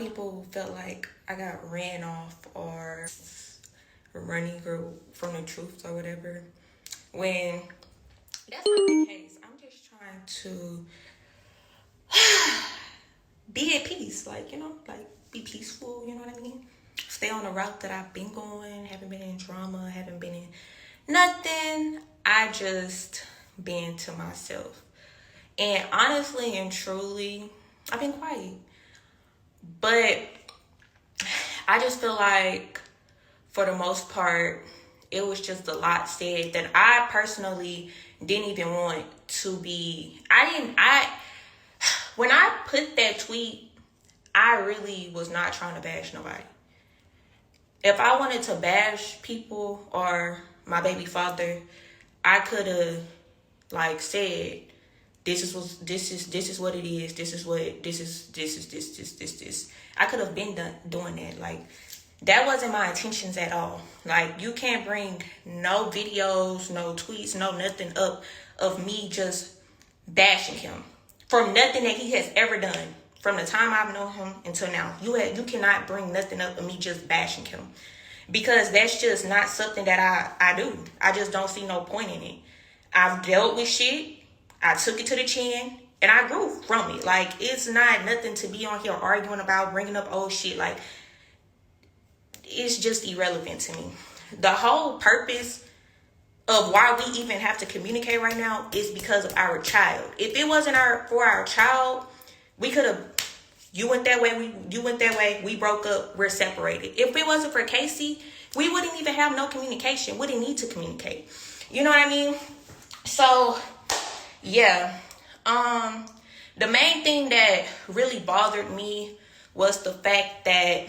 people felt like I got ran off or running from the truth or whatever, when that's not the case. I'm just trying to be at peace, like, be peaceful, you know what I mean? Stay on the route that I've been going, haven't been in drama, haven't been in nothing. I just been to myself. And honestly and truly, I've been quiet. But I just feel like, for the most part, it was just a lot said that I personally didn't even want to be. When I put that tweet, I really was not trying to bash nobody. If I wanted to bash people or my baby father, I could have said, this is what it is. This. I could have been doing that. That wasn't my intentions at all. You can't bring no videos, no tweets, no nothing up of me just bashing him from nothing that he has ever done. From the time I've known him until now, you cannot bring nothing up of me just bashing him, because that's just not something that I do. I just don't see no point in it. I've dealt with shit. I took it to the chin, and I grew from it. It's not nothing to be on here arguing about, bringing up old shit. It's just irrelevant to me. The whole purpose of why we even have to communicate right now is because of our child. If it wasn't for our child, we could have, you went that way, we broke up, we're separated. If it wasn't for Casey, we wouldn't even have no communication. We didn't need to communicate. You know what I mean? So, yeah. The main thing that really bothered me was the fact that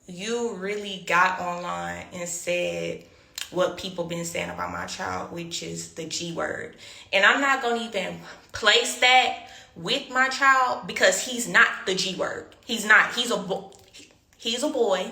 you really got online and said what people been saying about my child, which is the G word. And I'm not going to even place that with my child, because he's not the G word. He's not. He's a boy.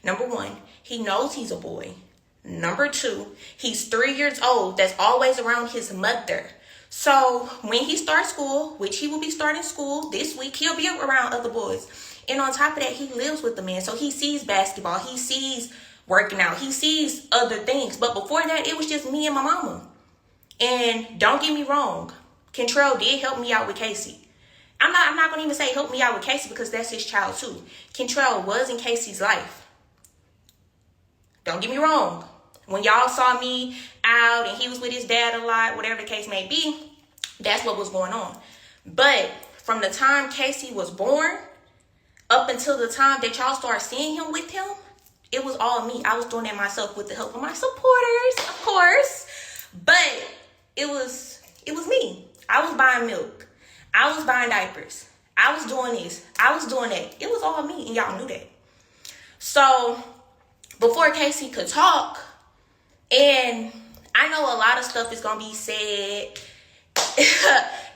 Number one, he knows he's a boy. Number two, he's 3 years old. That's always around his mother. So when he starts school, which he will be starting school this week, he'll be around other boys. And on top of that, he lives with the man. So he sees basketball. He sees working out. He sees other things. But before that, it was just me and my mama. And don't get me wrong, Kentrell did help me out with Casey. I'm not going to even say help me out with Casey, because that's his child too. Kentrell was in Casey's life. Don't get me wrong. When y'all saw me out and he was with his dad a lot, whatever the case may be, that's what was going on. But from the time Casey was born up until the time that y'all started seeing him with him, it was all me. I was doing that myself with the help of my supporters, of course. But it was me. I was buying milk. I was buying diapers. I was doing this. I was doing that. It was all me, and y'all knew that. So before Casey could talk, and I know a lot of stuff is going to be said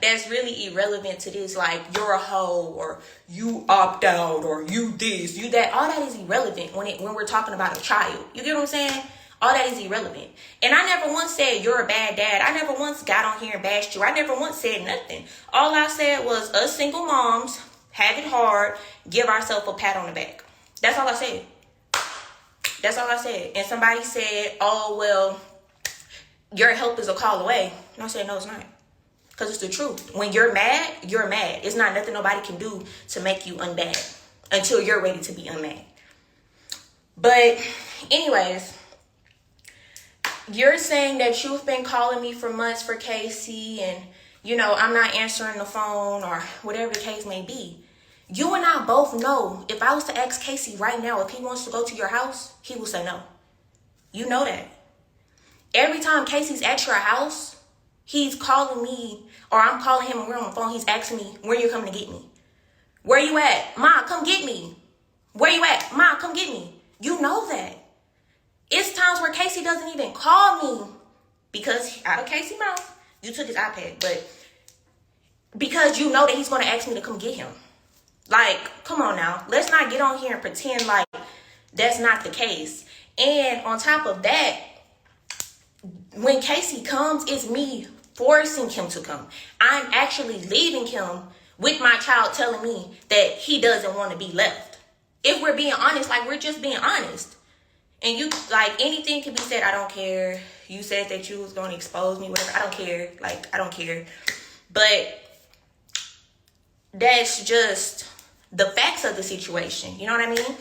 that's really irrelevant to this, like you're a hoe, or you opt out, or you this, you that. All that is irrelevant when we're talking about a child. You get what I'm saying? All that is irrelevant. And I never once said you're a bad dad. I never once got on here and bashed you. I never once said nothing. All I said was us single moms have it hard, give ourselves a pat on the back. That's all I said. That's all I said. And somebody said, oh, well, your help is a call away. And I said, no, it's not. Because it's the truth. When you're mad, you're mad. It's not nothing nobody can do to make you unmad until you're ready to be unmad. But anyways, you're saying that you've been calling me for months for Casey, and, I'm not answering the phone or whatever the case may be. You and I both know if I was to ask Casey right now if he wants to go to your house, he will say no. You know that. Every time Casey's at your house, he's calling me, or I'm calling him and we're on the phone. He's asking me, where you coming to get me? Where you at? Ma, come get me. Where you at? Ma, come get me. You know that. It's times where Casey doesn't even call me because out of Casey's mouth, you took his iPad, but because you know that he's going to ask me to come get him. Come on now. Let's not get on here and pretend like that's not the case. And on top of that, when Casey comes, it's me forcing him to come. I'm actually leaving him with my child telling me that he doesn't want to be left. If we're being honest, like, we're just being honest. And you, like, anything can be said. I don't care. You said that you was going to expose me, whatever. I don't care. Like, I don't care. But that's just the facts of the situation. You know what I mean?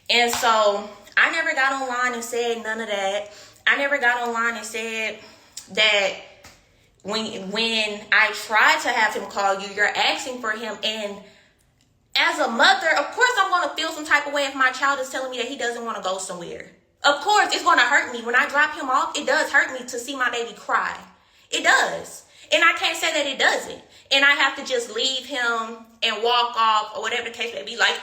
And so I never got online and said none of that. I never got online and said that when I tried to have him call you, you're asking for him. And as a mother, of course I'm going to feel some type of way if my child is telling me that he doesn't want to go somewhere. Of course, it's going to hurt me. When I drop him off, it does hurt me to see my baby cry. It does. And I can't say that it doesn't. And I have to just leave him and walk off or whatever the case may be. Like,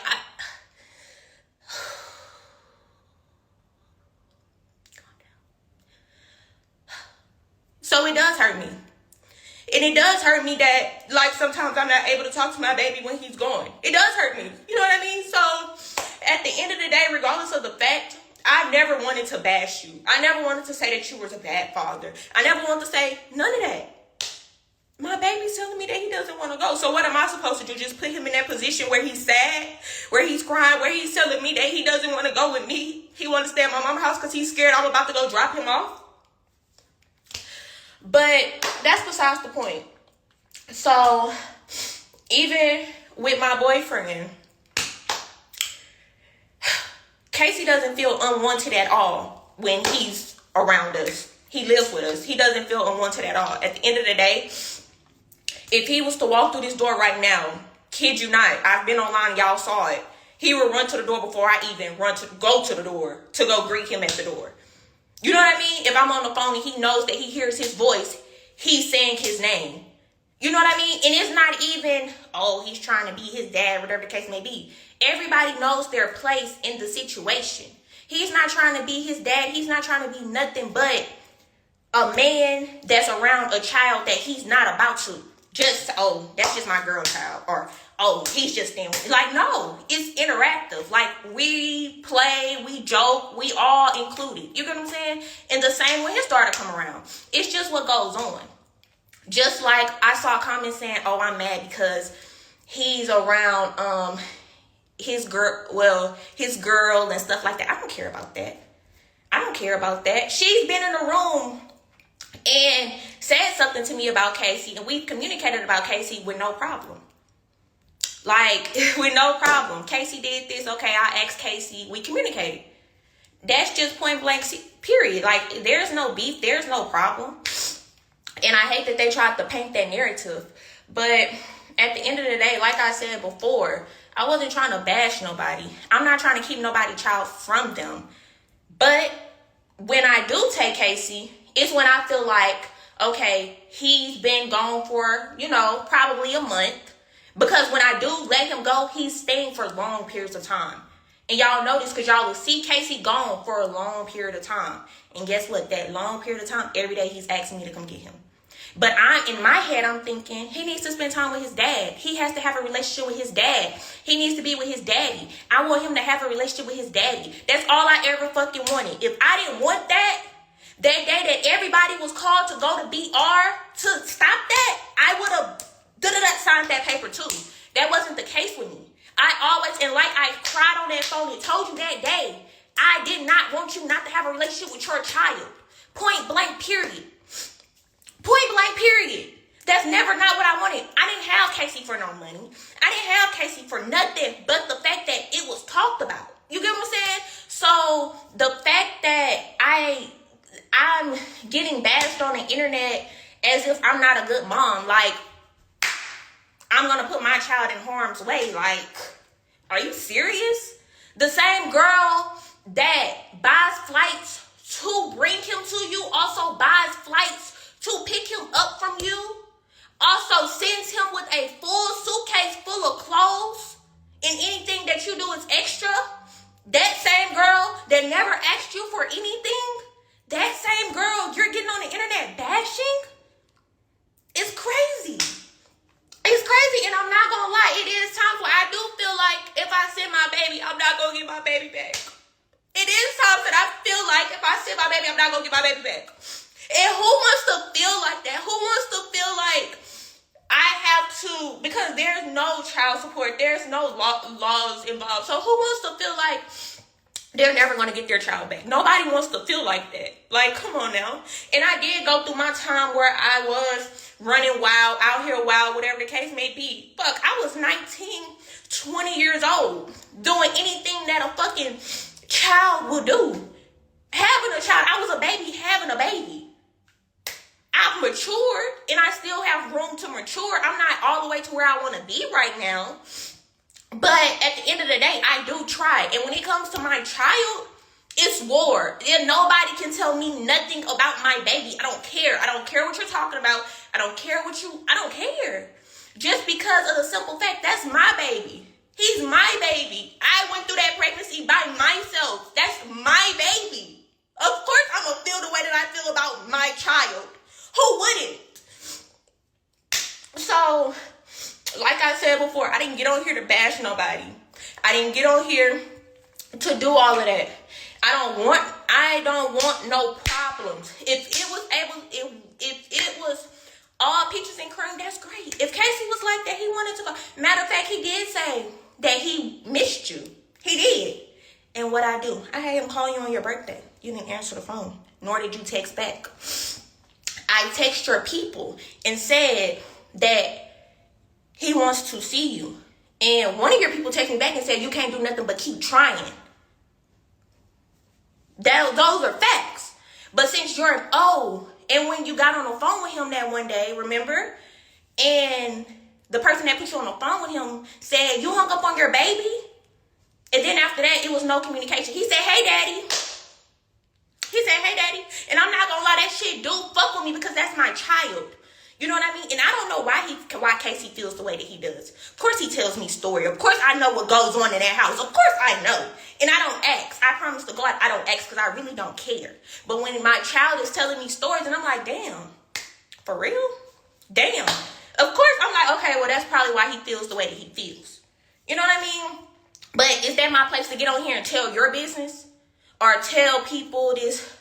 so it does hurt me. And it does hurt me that, like, sometimes I'm not able to talk to my baby when he's gone. It does hurt me. You know what I mean? So at the end of the day, regardless of the fact, I never wanted to bash you. I never wanted to say that you was a bad father. I never wanted to say none of that. My baby's telling me that he doesn't want to go. So what am I supposed to do? Just put him in that position where he's sad, where he's crying, where he's telling me that he doesn't want to go with me. He wants to stay at my mom's house because he's scared I'm about to go drop him off. But that's besides the point. So even with my boyfriend, Casey doesn't feel unwanted at all when he's around us. He lives with us. He doesn't feel unwanted at all. At the end of the day, if he was to walk through this door right now, kid you not, I've been online, y'all saw it. He would run to the door before I even go to the door to go greet him at the door. You know what I mean? If I'm on the phone and he knows that he hears his voice, he's saying his name. You know what I mean? And it's not even, oh, he's trying to be his dad, whatever the case may be. Everybody knows their place in the situation. He's not trying to be his dad. He's not trying to be nothing but a man that's around a child that he's not about to just, oh, that's just my girl child. Or, oh, he's just staying with me. Like, no, it's interactive. Like, we play, we joke, we all included. You get what I'm saying? And the same when his daughter come around. It's just what goes on. Just like I saw comments saying, oh, I'm mad because he's around his girl and stuff like that. I don't care about that. I don't care about that. She's been in the room and said something to me about Casey, and we've communicated about Casey with no problem. Like, with no problem. Casey did this. Okay, I asked Casey. We communicated. That's just point blank, period. Like, there's no beef. There's no problem. And I hate that they tried to paint that narrative. But at the end of the day, like I said before, I wasn't trying to bash nobody. I'm not trying to keep nobody's child from them. But when I do take Casey, it's when I feel like, okay, he's been gone for, probably a month. Because when I do let him go, he's staying for long periods of time. And y'all know this because y'all will see Casey gone for a long period of time. And guess what? That long period of time, every day he's asking me to come get him. But in my head, I'm thinking he needs to spend time with his dad. He has to have a relationship with his dad. He needs to be with his daddy. I want him to have a relationship with his daddy. That's all I ever fucking wanted. If I didn't want that day that everybody was called to go to BR to stop that, I would have signed that paper too. That wasn't the case with me. And like I cried on that phone and told you that day, I did not want you not to have a relationship with your child. Point blank, period. Point blank, period. That's never not what I wanted. I didn't have Casey for no money. I didn't have Casey for nothing but the fact that it was talked about. You get what I'm saying? So the fact that I'm getting bashed on the internet as if I'm not a good mom, like, I'm going to put my child in harm's way. Like, are you serious? The same girl that buys flights to bring him to you also buys flights to pick him up from you, also sends him with a full suitcase full of clothes, and anything that you do is extra. That same girl that never asked you for anything, that same girl you're getting on the internet bashing, is crazy. It's crazy, and I'm not gonna lie, it is times where I do feel like if I send my baby, I'm not gonna get my baby back. It is times that I feel like if I send my baby, I'm not gonna get my baby back. And who wants to feel like that? Who wants to feel like I have to, because there's no child support, there's no laws involved. So who wants to feel like they're never going to get their child back? Nobody wants to feel like that. Like, come on now. And I did go through my time where I was running wild, out here wild, whatever the case may be. Fuck, I was 19, 20 years old, doing anything that a fucking child would do. Having a child, I was a baby having a baby. I've matured, and I still have room to mature. I'm not all the way to where I want to be right now. But at the end of the day, I do try. And when it comes to my child, it's war. And nobody can tell me nothing about my baby. I don't care. I don't care what you're talking about. I don't care I don't care. Just because of the simple fact, that's my baby. He's my baby. I went through that pregnancy by myself. That's my baby. Of course I'm going to feel the way that I feel about my child. Who wouldn't? So, like I said before, I didn't get on here to bash nobody. I didn't get on here to do all of that. I don't want no problems. If it was all peaches and cream, that's great. If Casey was like that, he wanted to go. Matter of fact, he did say that he missed you. He did. And what I do? I had him call you on your birthday. You didn't answer the phone, nor did you text back. I text your people and said that he wants to see you. And one of your people texted me back and said, you can't do nothing but keep trying. Those are facts. But since you're and when you got on the phone with him that one day, remember? And the person that put you on the phone with him said, you hung up on your baby? And then after that, it was no communication. He said, hey, daddy. He said, hey, daddy. And I'm not going to lie, that shit do fuck with me because that's my child. You know what I mean? And I don't know why Casey feels the way that he does. Of course he tells me story. Of course I know what goes on in that house. Of course I know. And I don't ask. I promise to God I don't ask because I really don't care. But when my child is telling me stories and I'm like, damn, for real? Damn. Of course I'm like, okay, well that's probably why he feels the way that he feels. You know what I mean? But is that my place to get on here and tell your business? Or tell people this?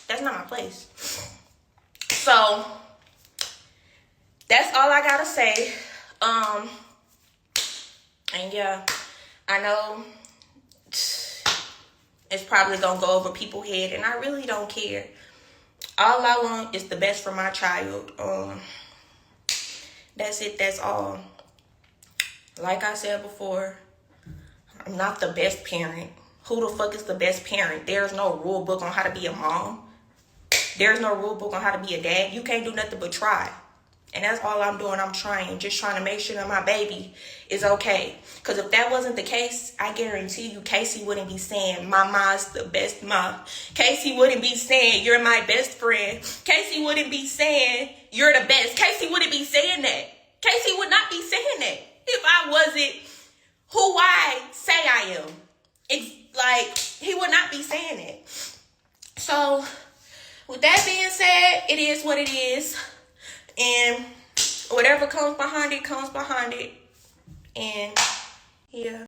That's not my place. So that's all I gotta say. And yeah, I know it's probably gonna go over people's head, and I really don't care. All I want is the best for my child. That's it. That's all. Like I said before, I'm not the best parent. Who the fuck is the best parent? There's no rule book on how to be a mom. There's no rule book on how to be a dad. You can't do nothing but try. And that's all I'm doing. I'm trying. Just trying to make sure that my baby is okay. Because if that wasn't the case, I guarantee you Casey wouldn't be saying, Mama's the best mom. Casey wouldn't be saying, you're my best friend. Casey wouldn't be saying, you're the best. Casey wouldn't be saying that. Casey would not be saying that if I wasn't who I say I am. It's like, he would not be saying it. So, with that being said, it is what it is. And whatever comes behind it, comes behind it. And, yeah.